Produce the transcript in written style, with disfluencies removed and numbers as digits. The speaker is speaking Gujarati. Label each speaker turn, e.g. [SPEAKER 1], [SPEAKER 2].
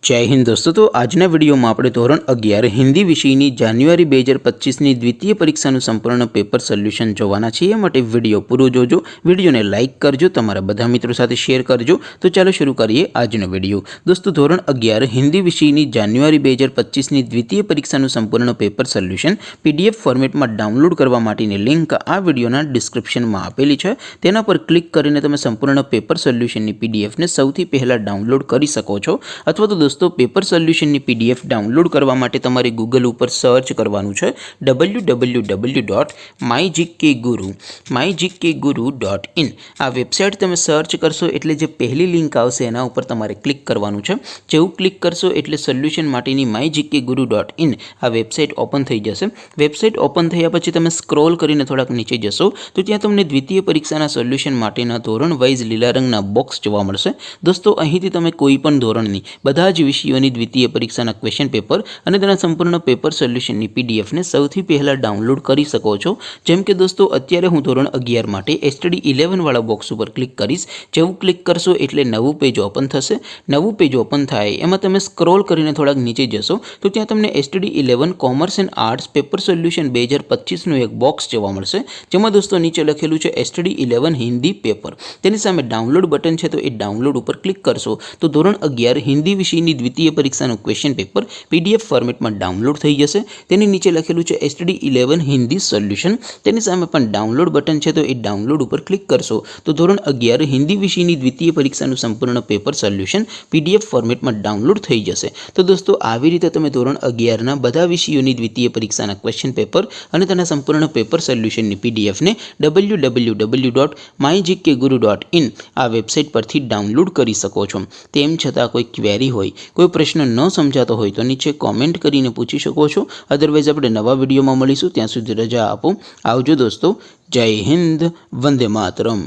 [SPEAKER 1] जय हिंद दोस्तों। तो आजना विडियो में આપણે ધોરણ 11 હિન્દી વિષયની જાન્યુઆરી 2025ની દ્વિતીય પરીક્ષાનું સંપૂર્ણ પેપર સોલ્યુશન જોવાના છીએ। માટે વિડિયો પૂરો જોજો, વિડિયોને લાઈક કરજો, તમારા બધા મિત્રો સાથે શેર કરજો। તો ચાલો શરૂ કરીએ આજનો વિડિયો। દોસ્તો ધોરણ 11 હિન્દી વિષયની જાન્યુઆરી 2025ની દ્વિતીય પરીક્ષાનું સંપૂર્ણ પેપર સોલ્યુશન પીડીએફ ફોર્મેટમાં ડાઉનલોડ કરવા માટેની લિંક આ વિડિયોના ડિસ્ક્રિપ્શનમાં આપેલી છે। તેના પર ક્લિક કરીને તમે સંપૂર્ણ પેપર સોલ્યુશનની પીડીએફને સૌથી પહેલા ડાઉનલોડ કરી શકો છો। અથવા તો दोस्तों पेपर सोल्यूशन की पीडीएफ डाउनलॉड करवा माटे तमारे गूगल पर सर्च करवानुं छे www.mygkguru.in। आ वेबसाइट तमे सर्च करशो एटले जे पहली लिंक आवशे एना उपर तमारे क्लिक करवानुं छे। जेवुं क्लिक करशो एटले सोल्यूशन माटेनी mygkguru.in आ वेबसाइट ओपन थई जशे। वेबसाइट ओपन थया पछी तमे स्क्रॉल करीने थोड़ाक नीचे जशो तो त्यां तमने द्वितीय परीक्षाना सोल्यूशन माटेना धोरण वाइज लीला रंगना बॉक्स जोवा मळशे। दोस्तों અહીંથી તમે કોઈ પણ ધોરણની બધા જ વિષયોની દ્વિતીય પરીક્ષાના ક્વેશ્ચન પેપર અને તેના સંપૂર્ણ પેપર સોલ્યુશનની પીડીએફને સૌથી પહેલા ડાઉનલોડ કરી શકો છો। જેમ કે દોસ્તો અત્યારે હું ધોરણ 11 માટે એસટીડી 11 વાળા બોક્સ ઉપર ક્લિક કરીશ। જેવું ક્લિક કરશો એટલે નવું પેજ ઓપન થશે। નવું પેજ ઓપન થાય એમાં તમે સ્ક્રોલ કરીને થોડાક નીચે જશો તો ત્યાં તમને STD 11 commerce and arts paper solution 2025 નું એક બોક્સ જોવા મળશે। જેમાં દોસ્તો નીચે લખેલું છે એસટીડી 11 હિન્દી પેપર। તેની સામે ડાઉનલોડ બટન છે તો એ ડાઉનલોડ ઉપર ક્લિક કરશો तो ધોરણ 11 हिंदी विषयની द्वितीय परीक्षाનું क्वेश्चन पेपर पीडीएफ फॉर्मेटમાં ડાઉનલોડ થઈ જશે। તેની નીચે લખેલું છે એસટીડી 11 હિન્દી સોલ્યુશન। તેની સામે પણ ડાઉનલોડ બટન છે તો એ ડાઉનલોડ ઉપર ક્લિક કરશો તો ધોરણ 11 હિન્દી વિષયની દ્વિતીય પરીક્ષાનું સંપૂર્ણ પેપર સોલ્યુશન પીડીએફ ફોર્મેટમાં ડાઉનલોડ થઈ જશે। તો દોસ્તો આવી રીતે તમે ધોરણ 11 ના બધા વિષયોની દ્વિતીય પરીક્ષાના ક્વેશ્ચન પેપર અને તેના સંપૂર્ણ પેપર સોલ્યુશનની પીડીએફને www.mygkguru.in આ વેબસાઇટ પરથી ડાઉનલોડ કરી શકો છો। તેમ છતાં કોઈ ક્વેરી હોય, कोई प्रश्न न समझाता हो तो नीचे कॉमेंट करीने पूछी शको छो। अदरवाइज આપણે નવા વિડીયોમાં મળીશું। ત્યાં સુધી રજા આપો। આવજો દોસ્તો। જય હિન્દ, વંદે માતરમ।